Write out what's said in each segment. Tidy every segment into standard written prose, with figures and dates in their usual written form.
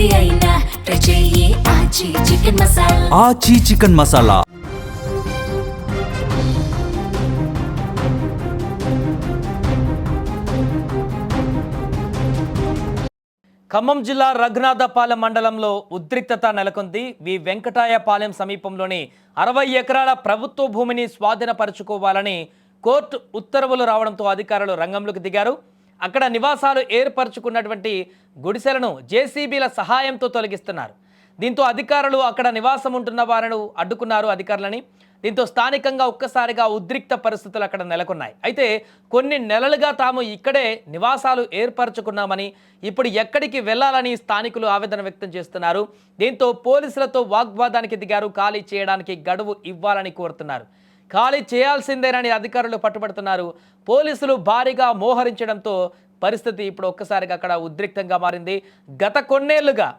ఏది అయినా ట్రై చెయ్యి ఆచి చికెన్ మసాలా. ఆచి చికెన్ మసాలా. ఖమ్మం జిల్లా రఘునాథపాలెం మండలంలో ఉద్రిక్తత నెలకొంది. వి వెంకటాయపాలెం సమీపంలోని 60 ఎకరాల ప్రభుత్వ భూమిని స్వాధీనపరుచుకోవాలని కోర్టు ఉత్తర్వులు రావడంతో అధికారులు రంగంలోకి దిగారు. అక్కడ నివాసాలు ఏర్పరచుకున్నటువంటి గుడిసెలను జేసీబీల సహాయంతో తొలగిస్తున్నారు. దీంతో అధికారులు అక్కడ నివాసం ఉంటున్న వారిని అడ్డుకున్నారు అధికారులని. దీంతో స్థానికంగా ఒక్కసారిగా ఉద్రిక్త పరిస్థితులు అక్కడ నెలకొన్నాయి. అయితే కొన్ని నెలలుగా తాము ఇక్కడే నివాసాలు ఏర్పరచుకున్నామని, ఇప్పుడు ఎక్కడికి వెళ్లాలని స్థానికులు ఆవేదన వ్యక్తం చేస్తున్నారు. దీంతో పోలీసులతో వాగ్వాదానికి దిగారు. ఖాళీ చేయడానికి గడువు ఇవ్వాలని కోరుతున్నారు. ఖాళీ చేయాల్సిందేనని అధికారులు పట్టుబడుతున్నారు. పోలీసులు భారీగా మోహరించడంతో పరిస్థితి ఇప్పుడు ఒక్కసారిగా అక్కడ ఉద్రిక్తంగా మారింది. గత కొన్నేళ్లుగా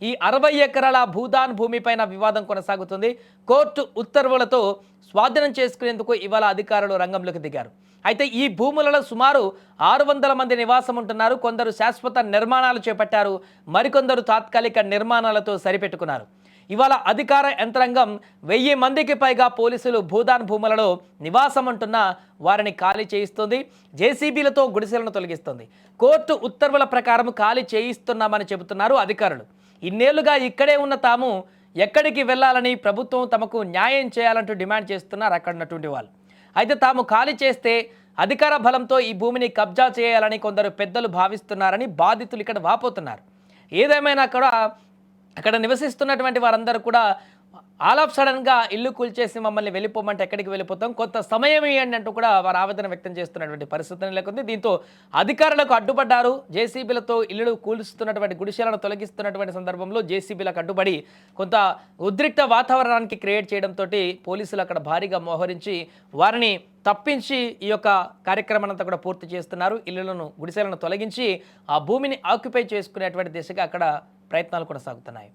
ఈ 60 ఎకరాల భూదాన్ భూమిపైన వివాదం కొనసాగుతుంది. కోర్టు ఉత్తర్వులతో స్వాధీనం చేసుకునేందుకు ఇవాళ అధికారులు రంగంలోకి దిగారు. అయితే ఈ భూములలో సుమారు 600 మంది నివాసం ఉంటున్నారు. కొందరు శాశ్వత నిర్మాణాలు చేపట్టారు, మరికొందరు తాత్కాలిక నిర్మాణాలతో సరిపెట్టుకున్నారు. ఇవాళ అధికార యంత్రాంగం 1000 మందికి పైగా పోలీసులు భూదాన్ భూములలో నివాసం ఉంటున్న వారిని ఖాళీ చేయిస్తుంది. జేసీబీలతో గుడిసెలను తొలగిస్తుంది. కోర్టు ఉత్తర్వుల ప్రకారం ఖాళీ చేయిస్తున్నామని చెబుతున్నారు అధికారులు. ఇన్నేళ్లుగా ఇక్కడే ఉన్న తాము ఎక్కడికి వెళ్లాలని, ప్రభుత్వం తమకు న్యాయం చేయాలంటూ డిమాండ్ చేస్తున్నారు అక్కడ ఉన్నటువంటి వాళ్ళు. అయితే తాము ఖాళీ చేస్తే అధికార బలంతో ఈ భూమిని కబ్జా చేయాలని కొందరు పెద్దలు భావిస్తున్నారని బాధితులు ఇక్కడ వాపోతున్నారు. ఏదేమైనా కూడా అక్కడ నివసిస్తున్నటువంటి వారందరూ కూడా ఆల్ ఆఫ్ సడన్గా ఇల్లు కూల్చేసి మమ్మల్ని వెళ్ళిపోమంటే ఎక్కడికి వెళ్ళిపోతాం, కొంత సమయం ఇవ్వండి అంటూ కూడా వారు ఆవేదన వ్యక్తం చేస్తున్నటువంటి పరిస్థితి నెలకొంది. దీంతో అధికారులకు అడ్డుపడ్డారు. జేసీబీలతో ఇల్లు కూల్చుతున్నటువంటి గుడిసెలను తొలగిస్తున్నటువంటి సందర్భంలో జేసీబీలకు అడ్డుపడి కొంత ఉద్రిక్త వాతావరణానికి క్రియేట్ చేయడంతో పోలీసులు అక్కడ భారీగా మోహరించి వారిని తప్పించి ఈ యొక్క కార్యక్రమాన్ని అంతా కూడా పూర్తి చేస్తున్నారు. ఇళ్లను గుడిసెలను తొలగించి ఆ భూమిని ఆక్యుపై చేసుకునేటువంటి దిశగా అక్కడ ప్రయత్నాలు కొనసాగుతున్నాయి.